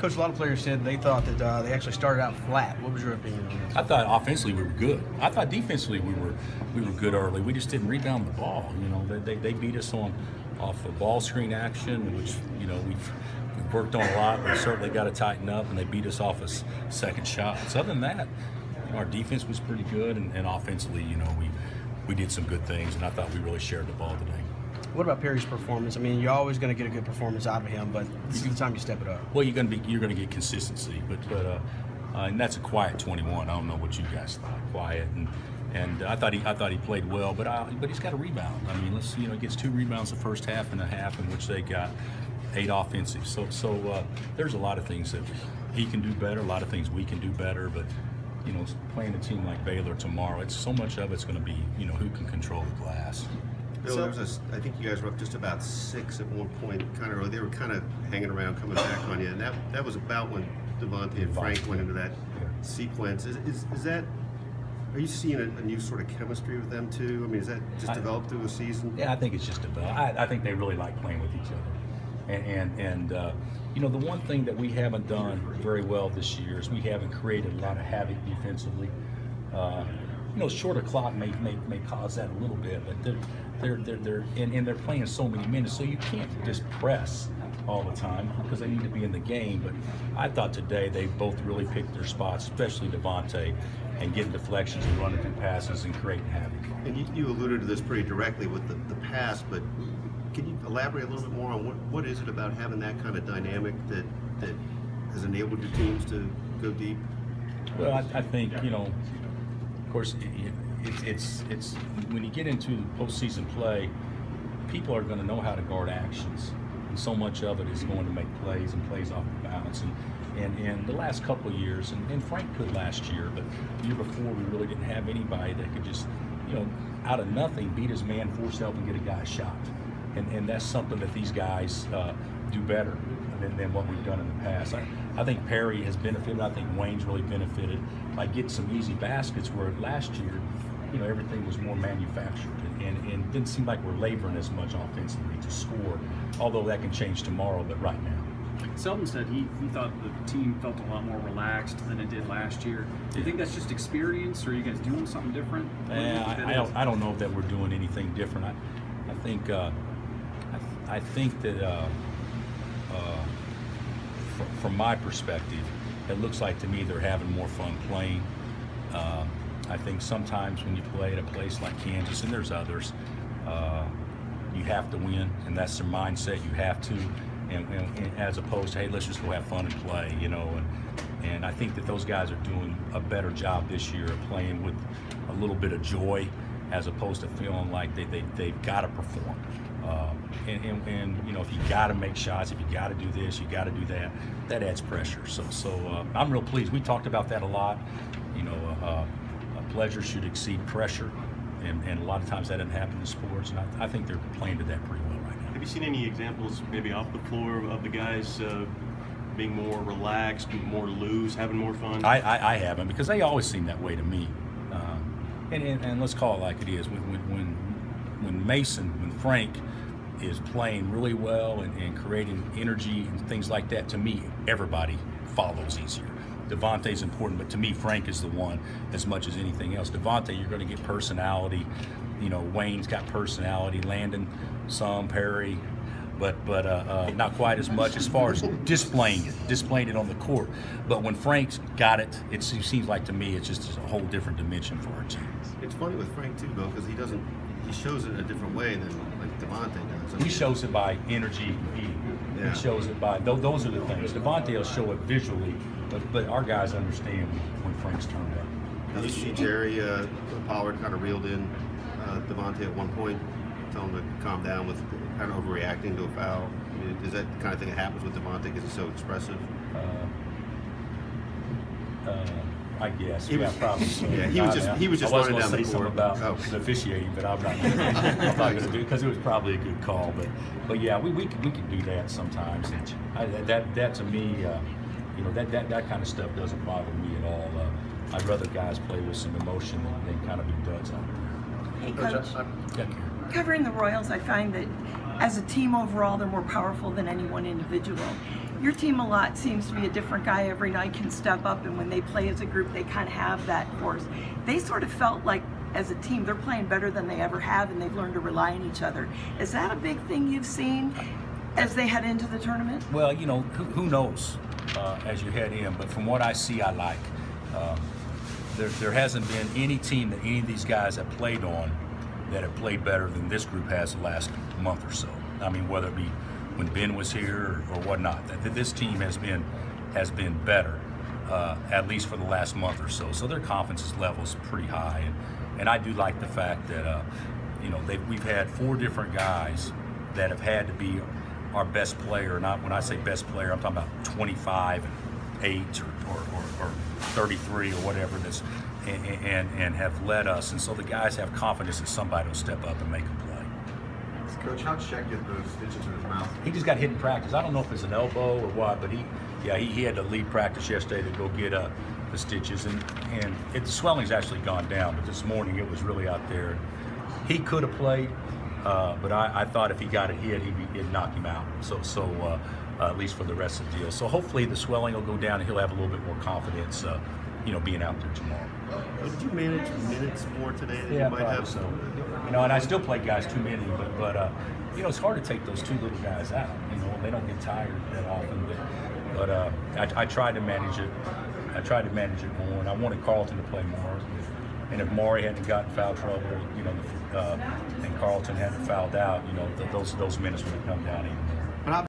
Coach, a lot of players said they thought that they actually started out flat. What was your opinion on that? I thought offensively we were good. I thought defensively we were good early. We just didn't rebound the ball. You know, they beat us off of ball screen action, which we've worked on a lot. We certainly got to tighten up, and they beat us off of second shots. Other than that, our defense was pretty good, and offensively, we did some good things, and I thought we really shared the ball today. What about Perry's performance? I mean, you're always going to get a good performance out of him, but this is the time you step it up. Well, you're going to get consistency, but and that's a quiet 21. I don't know what you guys thought. Quiet, and I thought he played well, but he's got a rebound. I mean, he gets 2 rebounds the first half and a half in which they got 8 offensive. So there's a lot of things that he can do better, a lot of things we can do better, but playing a team like Baylor tomorrow, so much of it's going to be who can control the glass. Bill, I think you guys were up just about 6 at one point, kind of early. They were kind of hanging around, coming back on you, and that was about when Devontae and Frank went into that sequence. Is that? Are you seeing a new sort of chemistry with them too? I mean, is that just developed through the season? Yeah, I think it's just developed. I think they really like playing with each other, and the one thing that we haven't done very well this year is we haven't created a lot of havoc defensively. Shorter clock may cause that a little bit, but they're playing so many minutes, so you can't just press all the time because they need to be in the game. But I thought today they both really picked their spots, especially Devontae, and getting deflections and running through passes and creating havoc. And you alluded to this pretty directly with the pass, but can you elaborate a little bit more on what is it about having that kind of dynamic that has enabled your teams to go deep? Well, I think of course, it's when you get into postseason play, people are going to know how to guard actions, and so much of it is going to make plays and plays off the bounce. And the last couple of years, and Frank could last year, but the year before we really didn't have anybody that could just, out of nothing, beat his man, force help, and get a guy shot. And that's something that these guys do better than what we've done in the past. I think Perry has benefited. I think Wayne's really benefited by getting some easy baskets where last year, everything was more manufactured and it didn't seem like we're laboring as much offensively to score, although that can change tomorrow, but right now. Selden said he thought the team felt a lot more relaxed than it did last year. Do you think that's just experience, or are you guys doing something different? I don't know that we're doing anything different. I think that from my perspective, it looks like to me they're having more fun playing. I think sometimes when you play at a place like Kansas, and there's others, you have to win, and that's their mindset. You have to, and as opposed to, hey, let's just go have fun and play, And I think that those guys are doing a better job this year of playing with a little bit of joy, as opposed to feeling like they've got to perform. If you got to make shots, if you got to do this, you got to do that, that adds pressure. So I'm real pleased. We talked about that a lot. Pleasure should exceed pressure, and a lot of times that doesn't happen in sports. And I think they're playing to that pretty well right now. Have you seen any examples, maybe off the floor, of the guys being more relaxed, more loose, having more fun? I haven't, because they always seem that way to me. And let's call it like it is. When Frank is playing really well and creating energy and things like that, to me, everybody follows easier. Devontae's important, but to me, Frank is the one as much as anything else. Devontae, you're going to get personality. Wayne's got personality. Landon, some, Perry, but not quite as much as far as displaying it on the court. But when Frank's got it, it seems like to me it's just a whole different dimension for our team. It's funny with Frank too, though, because he shows it in a different way than like Devontae does. He shows it by energy. He shows it by those are the things. Devontae will show it visually, but our guys understand when Frank's turned up. Now, you see Jerry Pollard kind of reeled in Devontae at one point, telling him to calm down with kind of overreacting to a foul. I mean, is that the kind of thing that happens with Devontae because he's so expressive? I guess. Probably. So. Yeah, he was just running down the court. I was going to say something about the officiating, but I'm not going to do it because it was probably a good call. But yeah, we can do that sometimes. And that to me, that kind of stuff doesn't bother me at all. I'd rather guys play with some emotion than kind of be duds out there. Hey, Coach. Yeah. Covering the Royals, I find that as a team overall, they're more powerful than any one individual. Your team a lot seems to be a different guy every night, can step up, and when they play as a group, they kind of have that force. They sort of felt like as a team, they're playing better than they ever have, and they've learned to rely on each other. Is that a big thing you've seen as they head into the tournament? Well, you know, who knows as you head in, but from what I see, I like. There hasn't been any team that any of these guys have played on that have played better than this group has the last month or so. I mean, whether it be when Ben was here or whatnot, this team has been better, at least for the last month or so. So their confidence level is pretty high, and I do like the fact that you know, we've had 4 different guys that have had to be our best player. Not when I say best player, I'm talking about 25 and 8 or 33 or whatever this, and have led us. And so the guys have confidence that somebody will step up and make a play. Coach, how'd Shaq get those stitches in his mouth? He just got hit in practice. I don't know if it's an elbow or what, but he had to leave practice yesterday to go get the stitches, and the swelling's actually gone down. But this morning it was really out there. He could have played, but I thought if he got it hit, it'd knock him out. So at least for the rest of the deal. So hopefully the swelling will go down and he'll have a little bit more confidence, you know, being out there tomorrow. Did you manage minutes more today than Yeah, you might probably have? so. You know, and I still play guys too many, but you know, it's hard to take those 2 little guys out. You know, they don't get tired that often. But I tried to manage it. I tried to manage it more, and I wanted Carlton to play more. And if Maury hadn't gotten foul trouble, you know, and Carlton hadn't fouled out, you know, those minutes would have come down even